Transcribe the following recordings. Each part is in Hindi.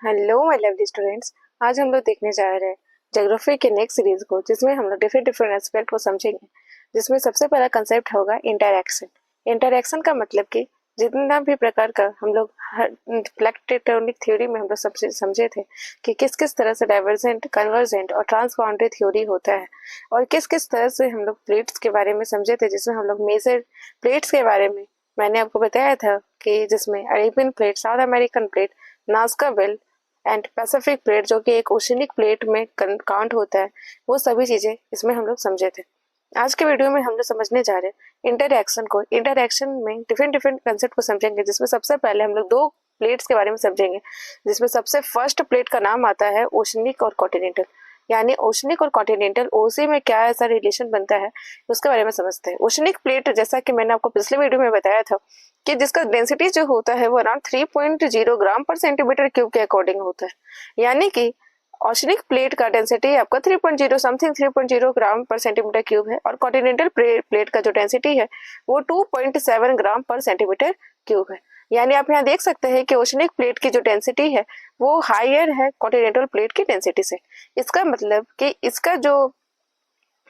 Hello my lovely students. आज हम लोग देखने जा रहे हैं ज्योग्राफी के नेक्स्ट सीरीज को, जिसमें हम लोग डिफरेंट डिफरेंट एस्पेक्ट को समझेंगे। जिसमें सबसे पहला कंसेप्ट होगा इंटरैक्शन। इंटरैक्शन का मतलब कि जितना भी प्रकार का हम लोग प्लेट टेक्टोनिक थ्योरी में हम लोग सबसे समझे थे कि किस किस तरह से डाइवर्जेंट, कन्वर्जेंट और ट्रांसबाउंड्री थ्योरी होता है, और किस किस तरह से हम लोग प्लेट्स के बारे में समझे थे, जिसमें हम लोग मेजर प्लेट्स के बारे में मैंने आपको बताया था कि जिसमें Arabian plate, south American plate, Nazca belt and Pacific plate जो कि एक ओशनिक प्लेट में काउंट होता है, वो सभी चीजें इसमें हम लोग समझे थे। आज के वीडियो में हम लोग समझने जा रहे हैं इंटरएक्शन को। इंटरएक्शन में डिफरेंट डिफरेंट कंसेप्ट को समझेंगे, जिसमें सबसे पहले हम लोग दो प्लेट्स के बारे में समझेंगे, जिसमें सबसे फर्स्ट प्लेट का नाम आता है ओशनिक और कॉन्टिनेंटल। यानी ओशनिक और कॉन्टिनेंटल ओसी में क्या ऐसा रिलेशन बनता है, उसके बारे में समझते हैं। ओशनिक प्लेट, जैसा कि मैंने आपको पिछले वीडियो में बताया था कि जिसका डेंसिटी जो होता है वो अराउंड 3.0 ग्राम पर सेंटीमीटर क्यूब के अकॉर्डिंग होता है। यानी कि ओशनिक प्लेट का डेंसिटी आपका 3.0 समथिंग 3.0 ग्राम पर सेंटीमीटर क्यूब है, और कॉन्टिनेंटल प्लेट का जो डेंसिटी है वो 2.7 ग्राम पर सेंटीमीटर क्यूब है। यानी आप यहाँ देख सकते हैं कि ओशनिक प्लेट की जो डेंसिटी है वो हायर है कॉन्टिनेंटल प्लेट की डेंसिटी से। इसका मतलब कि इसका जो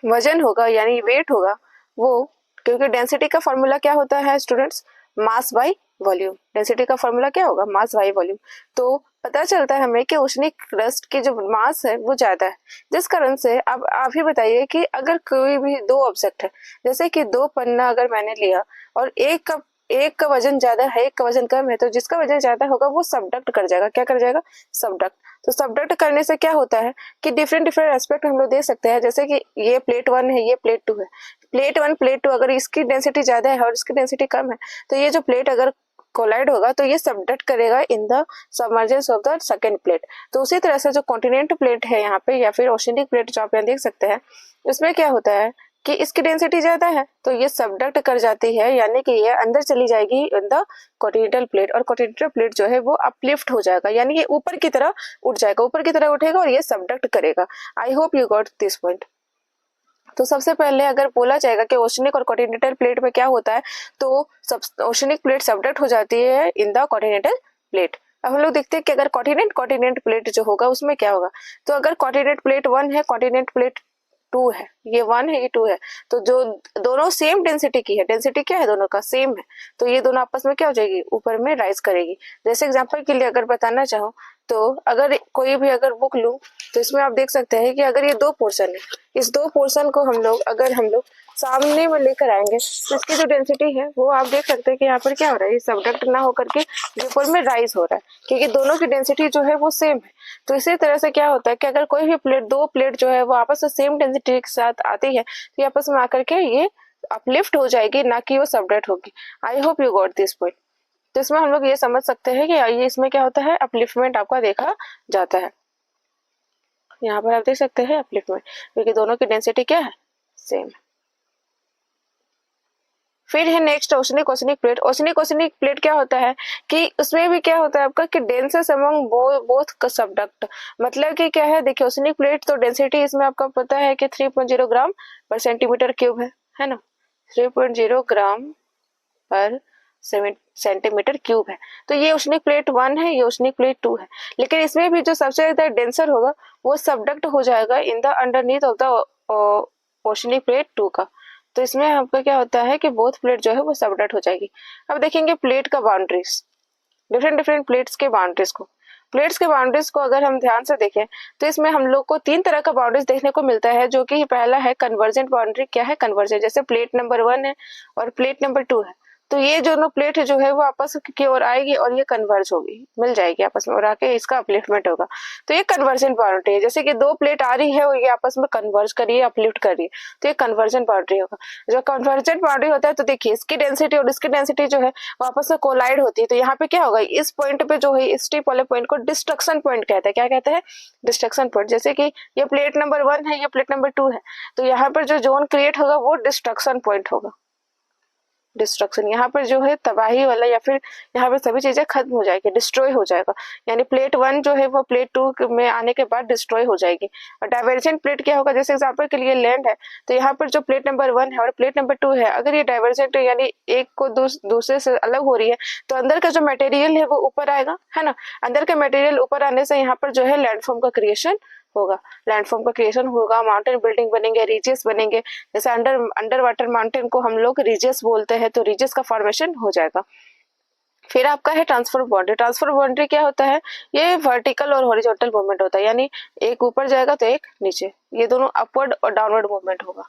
वजन होगा यानी वेट होगा वो, क्योंकि डेंसिटी का फॉर्मूला क्या होता है students, mass by volume. Density का फॉर्मूला क्या होगा, मास बाय वॉल्यूम। तो पता चलता है हमें कि ओशनिक क्रस्ट की जो मास है वो ज्यादा है, जिस कारण से अब आप ही बताइए कि अगर कोई भी दो ऑब्जेक्ट है, जैसे कि दो पन्ना अगर मैंने लिया और एक का वजन ज्यादा है, एक का वजन कम है, तो जिसका वजन ज्यादा होगा वो सबडक्ट कर जाएगा। क्या कर जाएगा, सबडक्ट। तो सबडक्ट करने से क्या होता है कि डिफरेंट डिफरेंट एस्पेक्ट हम लोग देख सकते हैं, जैसे कि ये प्लेट 1 है, ये प्लेट 2 है। प्लेट 1 प्लेट 2 अगर इसकी डेंसिटी ज्यादा है और इसकी डेंसिटी कम है, तो ये जो प्लेट अगर कोलाइड होगा तो ये सबडक्ट करेगा in the submergence of the second plate. तो उसी तरह से जो कॉन्टिनेंट प्लेट है यहाँ पे, या फिर ओशनिक प्लेट जो आप यहाँ देख सकते हैं, उसमें क्या होता है कि इसकी डेंसिटी ज्यादा है तो ये सबडक्ट कर जाती है, यानी कि ये अंदर चली जाएगी इन द कॉन्टिनेंटल प्लेट, और कॉन्टिनेंटल प्लेट जो है वो अपलिफ्ट हो जाएगा, यानी ये ऊपर की तरह उठ जाएगा, ऊपर की तरह उठेगा और ये सबडक्ट करेगा। I hope you got this point. तो सबसे पहले अगर बोला जाएगा कि ओशनिक और कॉन्टिनेंटल प्लेट में क्या होता है, तो ओशनिक प्लेट सबडक्ट हो जाती है इन द कॉन्टिनेंटल प्लेट। अब हम लोग देखते हैं कि अगर कॉन्टिनेंट प्लेट जो होगा उसमें क्या होगा। तो अगर कॉन्टिनेंट प्लेट 1 है, कॉन्टिनेंट प्लेट 2 है, ये 1 है, ये 2 है, तो जो दोनों सेम डेंसिटी की है, डेंसिटी क्या है दोनों का सेम है, तो ये दोनों आपस में क्या हो जाएगी, ऊपर में राइज करेगी। जैसे एग्जांपल के लिए अगर बताना चाहो तो अगर कोई भी अगर बुक लूं तो इसमें आप देख सकते हैं कि अगर ये दो पोर्शन है, इस दो पोर्शन को हम लोग सामने में लेकर आएंगे तो इसकी जो डेंसिटी है वो आप देख सकते हैं कि यहाँ पर क्या हो रहा है, ये सबडक्ट ना होकर के ऊपर में राइज हो रहा है, क्योंकि दोनों की डेंसिटी जो है वो सेम है। तो इसी तरह से क्या होता है कि अगर कोई भी प्लेट, दो प्लेट जो है वो आपस में सेम डेंसिटी के साथ आती है, तो आपस में आकर के ये अपलिफ्ट हो जाएगी, ना कि वो सबडक्ट होगी। I hope you got this point. तो इसमें हम लोग ये समझ सकते हैं कि ये इसमें क्या होता है, अपलिफ्टमेंट आपका देखा जाता है। यहाँ पर आप देख सकते हैं अपलिफ्टमेंट, क्योंकि दोनों की डेंसिटी क्या है, सेम। फिर है next oceanic oceanic plate. Oceanic oceanic plate क्या होता है कि उसमें भी क्या होता है आपका कि डेंसेस अमंग बोथ सबडक्ट। मतलब कि क्या है, देखिए ओशनिक प्लेट तो डेंसिटी इसमें आपका पता है कि 3.0 ग्राम पर सेंटीमीटर क्यूब है ना, 3.0 ग्राम पर सेंटीमीटर क्यूब है। तो ये ओशनिक प्लेट 1 है, ये ओशनिक प्लेट 2 है। लेकिन इसमें भी जो सबसे ज्यादा डेंसर होगा वो सबडक्ट हो जाएगा in the underneath of the oceanic plate 2 का। तो इसमें आपका क्या होता है कि बोथ प्लेट जो है वो सबडक्ट हो जाएगी। अब देखेंगे प्लेट का बाउंड्रीज, डिफरेंट डिफरेंट प्लेट्स के बाउंड्रीज को। प्लेट्स के बाउंड्रीज को अगर हम ध्यान से देखें तो इसमें हम लोग को 3 तरह का बाउंड्रीज देखने को मिलता है, जो कि पहला है कन्वर्जेंट बाउंड्री। क्या है कन्वर्जेंट, जैसे प्लेट नंबर 1 है और प्लेट नंबर 2 है, तो ये दोनों प्लेट जो है वो आपस की ओर आएगी और ये कन्वर्ज होगी, मिल जाएगी आपस में, और आके इसका अपलिफ्टमेंट होगा। तो ये कन्वर्जेंट बाउंड्री है। जैसे कि दो प्लेट आ रही है और ये आपस में कन्वर्ज कर रही है, अपलिफ्ट कर रही है, तो ये कन्वर्जेंट बाउंड्री होगा। जो कन्वर्जेंट बाउंड्री होता है तो देखिए इसकी डेंसिटी और इसकी डेंसिटी जो है वो आपस में कोलाइड होती है। तो यहाँ पे क्या होगा, इस पॉइंट पे जो है, इस टिप वाले पॉइंट को डिस्ट्रक्शन पॉइंट कहते हैं। क्या कहते हैं, डिस्ट्रक्शन पॉइंट। जैसे कि ये प्लेट नंबर 1 है, ये प्लेट नंबर 2 है, तो यहाँ पर जो जोन क्रिएट होगा वो डिस्ट्रक्शन पॉइंट होगा। डिस्ट्रक्शन, यहाँ पर जो है तबाही वाला या फिर यहाँ पर सभी चीजें खत्म हो जाएगी, डिस्ट्रॉय हो जाएगा। यानी प्लेट 1 जो है वो प्लेट 2 में आने के बाद डिस्ट्रॉय हो जाएगी। और डाइवर्जेंट प्लेट क्या होगा, जैसे एग्जांपल के लिए लैंड है, तो यहाँ पर जो प्लेट नंबर 1 है और प्लेट नंबर 2 है, अगर ये डाइवर्जेंट यानी एक को दूसरे से अलग हो रही है, तो अंदर का जो मटेरियल है वो ऊपर आएगा, है ना। अंदर का मटेरियल ऊपर आने से यहाँ पर जो है लैंडफॉर्म का क्रिएशन होगा, लैंडफॉर्म का क्रिएशन होगा, माउंटेन बिल्डिंग बनेंगे, रीजेस बनेंगे। जैसे अंडर वाटर माउंटेन को हम लोग रीजेस बोलते हैं, तो रीजेस का फॉर्मेशन हो जाएगा। फिर आपका है ट्रांसफर बाउंड्री। ट्रांसफर बाउंड्री क्या होता है, ये वर्टिकल और हॉरिजॉन्टल मूवमेंट होता है, यानी एक ऊपर जाएगा तो एक नीचे, ये दोनों अपवर्ड और डाउनवर्ड मूवमेंट होगा।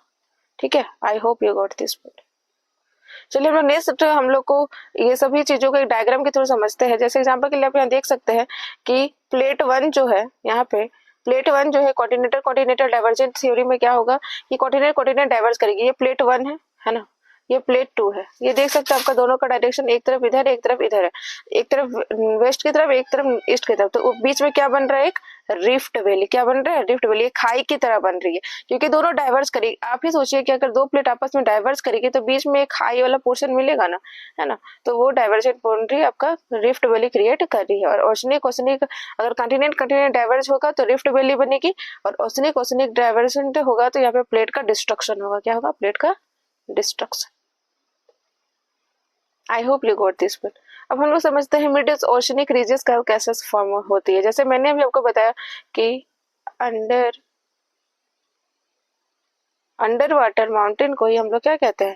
ठीक है, I hope you got this point. चलिए हम लोग नेक्स्ट हम लोग को ये सभी चीजों को एक डायग्राम के थ्रू समझते हैं। जैसे एग्जांपल के लिए आप यहाँ देख सकते हैं कि प्लेट 1 जो है, यहाँ पे प्लेट 1 जो है कॉन्टिनेंटल डाइवर्जेंट थ्योरी में क्या होगा कि कॉन्टिनेंट डाइवर्ज करेगी। ये प्लेट 1 है ना, ये प्लेट 2 है। ये देख सकते हैं आपका दोनों का डायरेक्शन एक तरफ इधर एक तरफ इधर है, एक तरफ वेस्ट की तरफ एक तरफ ईस्ट की तरफ, तो बीच में क्या बन रहा है, एक रिफ्ट वैली। क्या बन रहा है, रिफ्ट वैली, एक खाई की तरह बन रही है, क्योंकि दोनों डाइवर्स करेगी। आप ही सोचिए कि अगर दो प्लेट आपस में डाइवर्स करेगी तो बीच में एक खाई वाला पोर्शन मिलेगा ना, है ना, तो वो डाइवर्जेंट बाउंड्री आपका रिफ्ट वैली क्रिएट कर रही है। और ओशनिक अगर कॉन्टिनेंट डाइवर्ज होगा तो रिफ्ट वैली बनेगी, और ओशनिक डाइवर्जेंट होगा तो यहाँ पे प्लेट का डिस्ट्रक्शन होगा। क्या होगा, प्लेट का destruction. I hope you got this point. अब हम लोग समझते हैं मिड ओशनिक रीजेस का कैसे फॉर्म होती है। जैसे मैंने अभी आपको बताया कि अंडर वाटर माउंटेन को ही हम लोग क्या कहते हैं,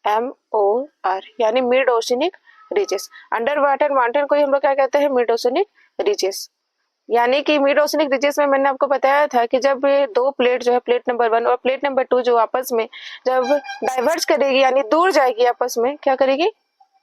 MOR, यानी mid oceanic ridges. Under water mountain को ही हम लोग क्या कहते हैं, मिड ओशनिक रीजेस। यानी कि मिड ओशनिक रीजेस में मैंने आपको बताया था कि जब ये दो प्लेट जो है, प्लेट नंबर 1 और प्लेट नंबर 2 जो आपस में जब डाइवर्ज करेगी, यानी दूर जाएगी आपस में, क्या करेगी,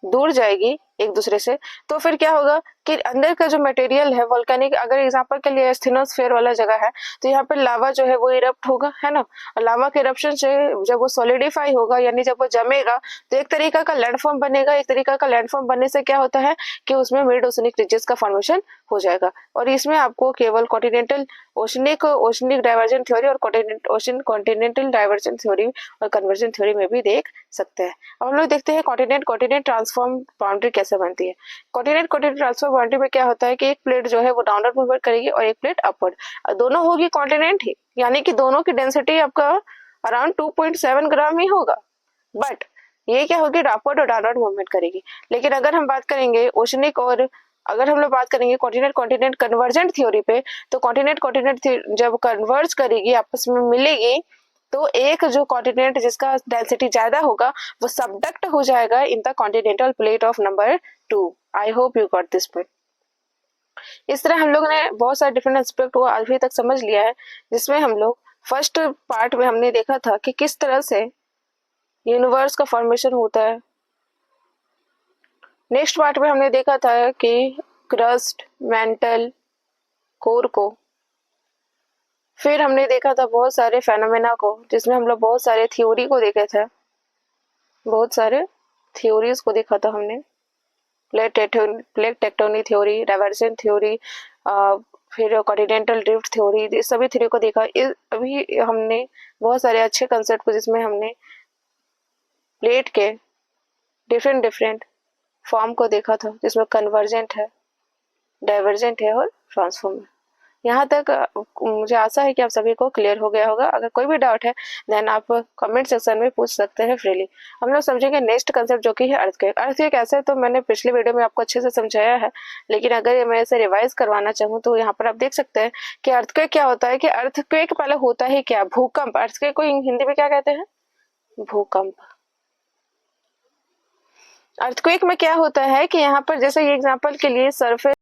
दूर जाएगी एक दूसरे से, तो फिर क्या होगा कि अंदर का जो मटेरियल है वोल्केनिक, अगर एग्जांपल के लिए स्थिनोस्फेयर वाला जगह है, तो यहाँ पर लावा जो है वो इरप्ट होगा, है ना। और लावा के इरप्शन से जब वो सॉलिडिफाई होगा, यानी जब वो जमेगा, तो एक तरीका का लैंडफॉर्म बनेगा। एक तरीका का लैंडफॉर्म बनने से क्या होता है कि उसमें मिड ओशनिक रीजेस का फॉर्मेशन हो जाएगा। और इसमें आपको केवल कॉन्टिनेंटल ओशनिक डाइवर्जेंट थ्योरी और कॉन्टिनेंटल डाइवर्जेंट थ्योरी और कन्वर्जन थ्योरी में भी देख सकते हैं। अब हम लोग देखते हैं कॉन्टिनेंट ट्रांसफॉर्म बाउंड्री कैसे बनती है। कॉन्टिनेंट ट्रांसफॉर्म बाउंड्री में क्या होता है कि एक प्लेट जो है वो डाउनवर्ड मूवमेंट करेगी और एक प्लेट अपवर्ड, दोनों होगी कॉन्टिनेंट ही, यानी कि दोनों की डेंसिटी आपका अराउंड 2.7 ग्राम ही होगा, बट ये क्या होगी, अपवर्ड और डाउनवर्ड मूवमेंट करेगी। लेकिन अगर हम बात करेंगे ओशनिक और अगर हम लोग बात करेंगे कॉन्टिनेंट कन्वर्जेंट थ्योरी पे, तो कॉन्टिनेंट जब कन्वर्ज करेगी, आपस में मिलेगी, तो एक जो कॉन्टिनेंट जिसका डेंसिटी ज्यादा होगा वो सबडक्ट हो जाएगा in the continental plate of number 2। I hope you got this point. इस तरह हम लोग ने बहुत सारे डिफरेंट एस्पेक्ट को अभी तक समझ लिया है, जिसमें हम लोग फर्स्ट पार्ट में हमने देखा था कि किस तरह से यूनिवर्स का फॉर्मेशन होता है। नेक्स्ट पार्ट में हमने देखा था कि क्रस्ट, मेंटल, कोर को। फिर हमने देखा था बहुत सारे फेनोमेना को, जिसमें हम लोग बहुत सारे थ्योरी को देखे थे, बहुत सारे थ्योरीज को देखा था हमने, plate tectonic theory, divergent theory, फिर कॉन्टिनेंटल ड्रिफ्ट थ्योरी, इस सभी थ्योरी को देखा। अभी हमने बहुत सारे अच्छे कंसेप्ट को, जिसमें हमने प्लेट के डिफरेंट फॉर्म को देखा था, जिसमें कन्वर्जेंट है, डाइवर्जेंट है और ट्रांसफॉर्म है। यहाँ तक मुझे आशा है कि आप सभी को क्लियर हो गया होगा। अगर कोई भी डाउट है देन आप कमेंट सेक्शन में पूछ सकते हैं फ्रीली। हम लोग समझेंगे नेक्स्ट कंसेप्ट जो कि है अर्थक्वेक। अर्थक्वेक ऐसे तो मैंने पिछले वीडियो में आपको अच्छे से समझाया है, लेकिन अगर मैं इसे रिवाइज करवाना चाहूँ तो यहाँ पर आप देख सकते हैं कि अर्थक्वेक क्या होता है। कि अर्थक्वेक पहले होता है क्या, भूकंप। अर्थक्वेक को हिंदी में क्या कहते हैं, भूकंप। अर्थक्वेक में क्या होता है कि यहाँ पर जैसे ये एग्जाम्पल के लिए सरफेस